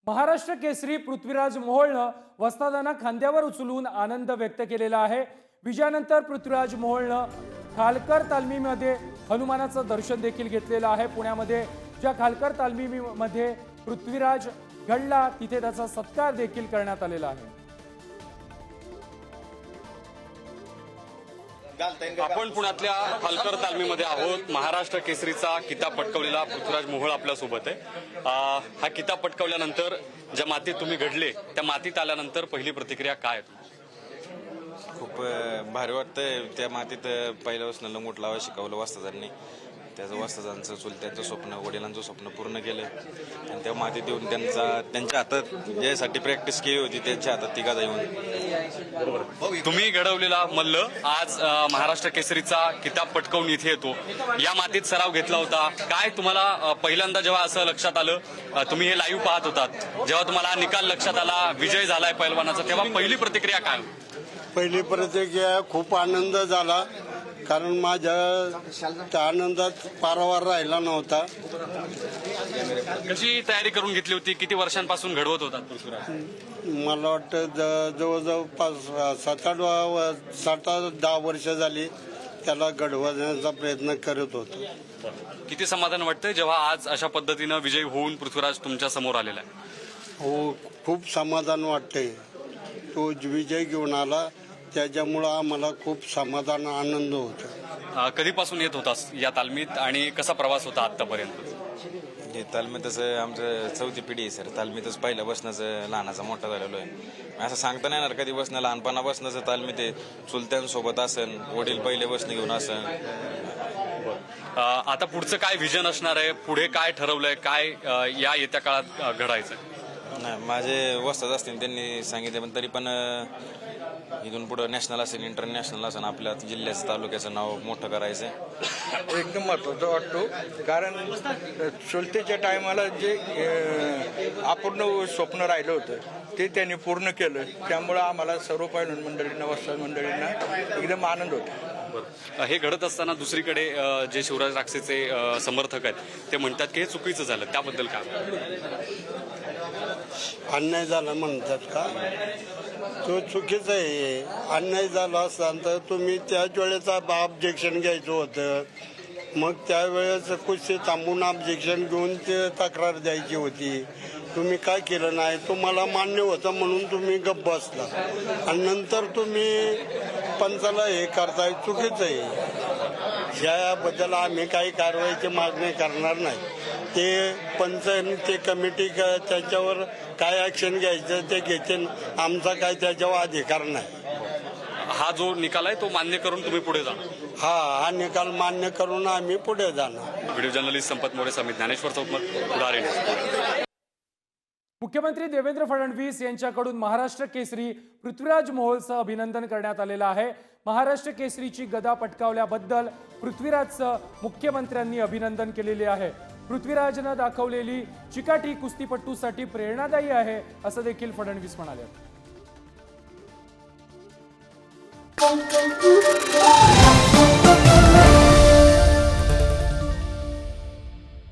महाराष्ट्र केसरी पृथ्वीराज मोहोळनं वस्तादांना खांद्यावर उचलून आनंद व्यक्त केलेला आहे। विजयानंतर पृथ्वीराज मोहोळनं खालकर तालमीमध्ये हनुमानाचं दर्शन देखील घेतलेलं आहे। पुण्यामध्ये ज्या खालकर तालमीमध्ये पृथ्वीराज घडला तिथे त्याचा सत्कार देखील करण्यात आलेला आहे। आपण पुण्यातल्या खालकर तालमीमध्ये आहोत। महाराष्ट्र केसरीचा किताब पटकावलेला पृथ्वीराज मोहोळ आपल्या सोबत आहे। हा किताब पटकावल्यानंतर ज्या मातीत तुम्ही घडले त्या मातीत आल्यानंतर पहिली प्रतिक्रिया काय खूप भारी वाटतंय। त्या मातीत पहिल्यापासून लंगोट लावा शिकवलं वस्तादांनी। त्याचं वस्तादांचं चुलत्यांचं स्वप्न वडिलांचं स्वप्न पूर्ण केलं आणि त्या मातीत येऊन त्यांच्या हातात ज्यासाठी प्रॅक्टिस केली होती त्यांच्या हातात ती गादा येऊन तुम्ही घडवलेला मल्ल आज महाराष्ट्र केसरीचा किताब पटकावून इथे येतो। या मातीत सराव घेतला होता। काय तुम्हाला पहिल्यांदा जेव्हा असं लक्षात आलं, तुम्ही हे लाईव्ह पाहत होतात, जेव्हा तुम्हाला निकाल लक्षात आला, विजय झालाय पैलवानाचा, तेव्हा पहिली प्रतिक्रिया काय? पहिली प्रतिक्रिया खूप आनंद झाला, कारण माझ्या आनंदात पारावार राहिला नव्हता। कशी तयारी करून घेतली होती? किती वर्षांपासून घडवत होतात पृथ्वीराज? मला वाटतं जवळजवळ 7-10 वर्ष झाली त्याला घडवण्याचा प्रयत्न करत होतो। किती समाधान वाटतंय जेव्हा आज अशा पद्धतीनं विजय होऊन पृथ्वीराज तुमच्या समोर आलेला आहे? हो, खूप समाधान वाटतंय। तो विजय घेऊन आला त्याच्यामुळं आम्हाला खूप समाधान आनंद होतो। कधीपासून येत होतास या तालमीत आणि कसा प्रवास होता आतापर्यंत? हे तालमीतच आमचं 4थी पिढी आहे सर। तालमीतच पहिल्यापासूनच लहानाचा मोठा झालेलो आहे। असं सांगता नाही येणार कधीपासून, लहानपणापासूनच तालमीत आहे। चुलत्यांसोबत असन, वडील पहिल्यापासून घेऊन असन। आता पुढचं काय व्हिजन असणार आहे? पुढे काय ठरवलंय? काय या येत्या काळात घडायचं? नाही, माझे वस्ताद असतील त्यांनी सांगितले, पण तरी पण इथून पुढे नॅशनल असेल, इंटरनॅशनल असेल, आपल्या जिल्ह्याचं तालुक्याचं नाव मोठं करायचं आहे। एकदम महत्त्वाचं वाटतो, कारण चुलतेच्या टायमाला जे अपूर्ण स्वप्न राहिलं होतं ते त्यांनी पूर्ण केलं। त्यामुळं आम्हाला सर्व पैलवान मंडळींना, वस्ताद मंडळींना एकदम आनंद होता। हे घडत असताना दुसरीकडे जे शिवराज राक्षेचे समर्थक आहेत ते म्हणतात की हे चुकीचं झालं, त्याबद्दल काय? अन्याय झाला म्हणतात का? तो चुकीचं आहे। अन्याय झाला असता तर तुम्ही त्याच वेळेचा ऑब्जेक्शन घ्यायचं होतं, मग त्यावेळेस कुस्ती थांबून ऑब्जेक्शन घेऊन ते तक्रार द्यायची होती। तुम्ही काय केलं नाही, तुम्हाला मान्य होतं म्हणून तुम्ही गप्प बसला आणि नंतर तुम्ही पंचाला हे करताय, चुकीचं आहे। याबद्दल आम्ही काही कारवाईची मागणी करणार नाही। ते पंच ते कमिटी त्याच्यावर काय ऍक्शन घ्यायचं ते घेते, आमचा काय त्याच्यावर अधिकार नाही। हा जो निकाल आहे तो मान्य करून तुम्ही पुढे जाणार? हा निकाल मान्य करून आम्ही पुढे जाणार। व्हिडिओ जर्नलिस्ट संपत मोरे समित, ज्ञानेश्वर चौकमत, पुढारी न्यूज। मुख्यमंत्री देवेंद्र फडणवीस यांच्याकडून महाराष्ट्र केसरी पृथ्वीराज मोहोळचं अभिनंदन करण्यात आलेलं आहे। महाराष्ट्र केसरीची गदा पटकावल्याबद्दल पृथ्वीराजचं मुख्यमंत्र्यांनी अभिनंदन केलेले आहे। पृथ्वीराजनं दाखवलेली चिकाटी कुस्तीपटूसाठी प्रेरणादायी आहे असं देखील फडणवीस म्हणाले।